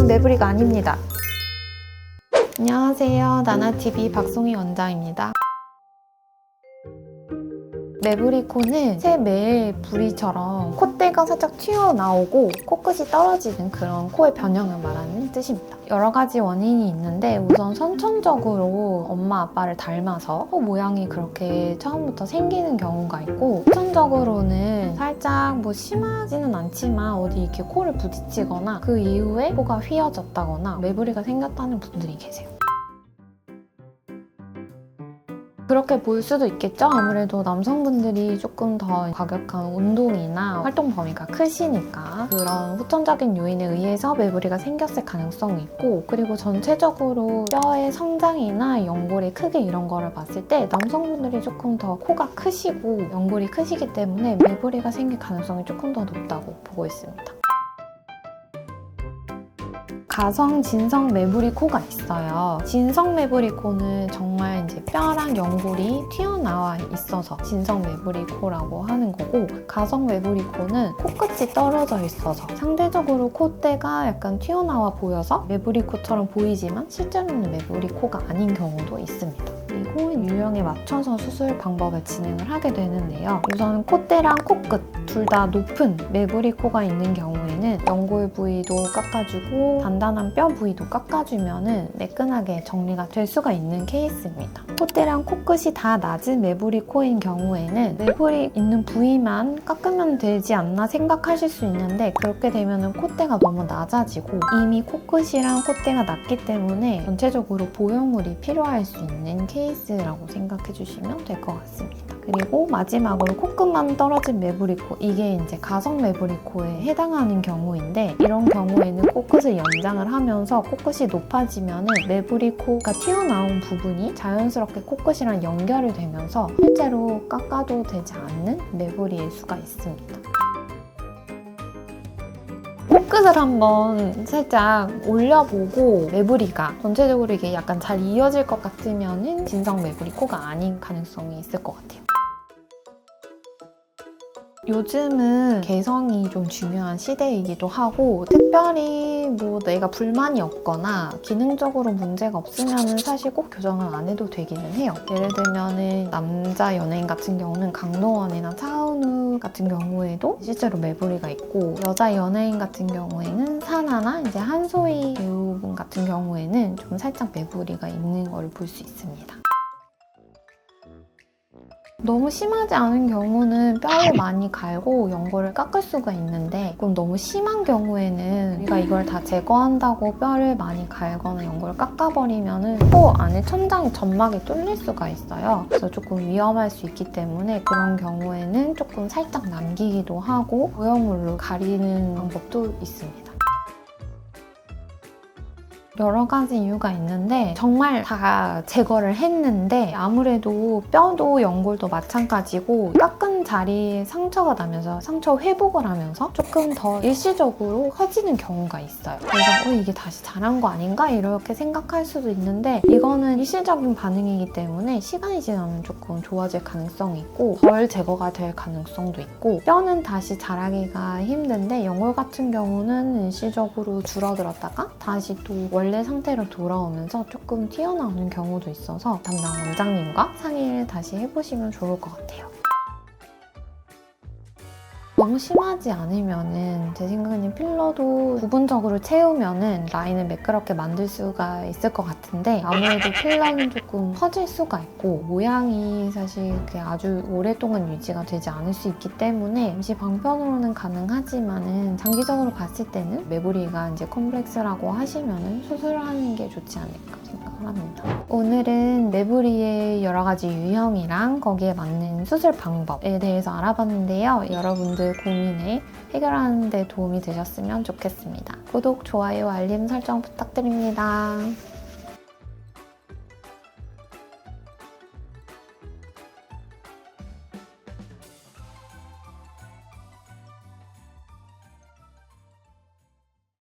저는 매부리가 아닙니다. 안녕하세요. 나나TV 박송희 원장입니다. 매부리 코는 새매의 부리처럼 콧대가 살짝 튀어나오고 코끝이 떨어지는 그런 코의 변형을 말하는 뜻입니다. 여러 가지 원인이 있는데 우선 선천적으로 엄마 아빠를 닮아서 코 모양이 그렇게 처음부터 생기는 경우가 있고, 후천적으로는 살짝 심하지는 않지만 어디 이렇게 코를 부딪히거나 그 이후에 코가 휘어졌다거나 매부리가 생겼다는 분들이 계세요. 그렇게 보일 수도 있겠죠? 아무래도 남성분들이 조금 더 과격한 운동이나 활동 범위가 크시니까 그런 후천적인 요인에 의해서 매부리가 생겼을 가능성이 있고, 그리고 전체적으로 뼈의 성장이나 연골의 크기 이런 거를 봤을 때 남성분들이 조금 더 코가 크시고 연골이 크시기 때문에 매부리가 생길 가능성이 조금 더 높다고 보고 있습니다. 가성, 진성 매부리 코가 있어요. 진성 매부리 코는 정말 이제 뼈랑 연골이 튀어나와 있어서 진성 매부리 코라고 하는 거고, 가성 매부리 코는 코끝이 떨어져 있어서 상대적으로 콧대가 약간 튀어나와 보여서 매부리 코처럼 보이지만 실제로는 매부리 코가 아닌 경우도 있습니다. 그리고 유형에 맞춰서 수술 방법을 진행을 하게 되는데요. 우선 콧대랑 코끝 둘 다 높은 매부리 코가 있는 경우에는 연골 부위도 깎아주고 단단한 뼈 부위도 깎아주면 매끈하게 정리가 될 수가 있는 케이스입니다. 콧대랑 코끝이 다 낮은 매부리 코인 경우에는 매부리 있는 부위만 깎으면 되지 않나 생각하실 수 있는데, 그렇게 되면 콧대가 너무 낮아지고 이미 코끝이랑 콧대가 낮기 때문에 전체적으로 보형물이 필요할 수 있는 케이스라고 생각해 주시면 될 것 같습니다. 그리고 마지막으로 코끝만 떨어진 매부리 코, 이게 이제 가성 매부리 코에 해당하는 경우인데, 이런 경우에는 코끝을 연장을 하면서 코끝이 높아지면 매부리 코가 튀어나온 부분이 자연스럽게 코끝이랑 연결이 되면서 실제로 깎아도 되지 않는 매부리일 수가 있습니다. 코끝을 한번 살짝 올려보고 매부리가 전체적으로 이게 약간 잘 이어질 것 같으면 진성 매부리 코가 아닌 가능성이 있을 것 같아요. 요즘은 개성이 좀 중요한 시대이기도 하고, 특별히 내가 불만이 없거나 기능적으로 문제가 없으면 사실 꼭 교정을 안 해도 되기는 해요. 예를 들면 남자 연예인 같은 경우는 강동원이나 차은우 같은 경우에도 실제로 매부리가 있고, 여자 연예인 같은 경우에는 사나나 이제 한소희 배우분 같은 경우에는 좀 살짝 매부리가 있는 걸 볼 수 있습니다. 너무 심하지 않은 경우는 뼈를 많이 갈고 연골을 깎을 수가 있는데, 그럼 너무 심한 경우에는 우리가 이걸 다 제거한다고 뼈를 많이 갈거나 연골을 깎아버리면 코 안에 천장이 점막이 뚫릴 수가 있어요. 그래서 조금 위험할 수 있기 때문에 그런 경우에는 조금 살짝 남기기도 하고 보형물로 가리는 방법도 있습니다. 여러 가지 이유가 있는데 정말 다 제거를 했는데 아무래도 뼈도 연골도 마찬가지고 깎은 자리에 상처가 나면서 상처 회복을 하면서 조금 더 일시적으로 커지는 경우가 있어요. 그래서 이게 다시 자란 거 아닌가? 이렇게 생각할 수도 있는데, 이거는 일시적인 반응이기 때문에 시간이 지나면 조금 좋아질 가능성이 있고 덜 제거가 될 가능성도 있고, 뼈는 다시 자라기가 힘든데 연골 같은 경우는 일시적으로 줄어들었다가 다시 또 원래 상태로 돌아오면서 조금 튀어나오는 경우도 있어서 담당 원장님과 상의를 다시 해보시면 좋을 것 같아요. 너무 심하지 않으면은 제 생각에는 필러도 부분적으로 채우면은 라인을 매끄럽게 만들 수가 있을 것 같은데, 아무래도 필러는 조금 커질 수가 있고 모양이 사실 그게 아주 오랫동안 유지가 되지 않을 수 있기 때문에 임시 방편으로는 가능하지만은 장기적으로 봤을 때는 매부리가 이제 컴플렉스라고 하시면은 수술을 하는 게 좋지 않을까 생각을 합니다. 오늘은 매부리의 여러 가지 유형이랑 거기에 맞는 수술 방법에 대해서 알아봤는데요. 여러분들 고민에 해결하는 데 도움이 되셨으면 좋겠습니다. 구독, 좋아요, 알림 설정 부탁드립니다.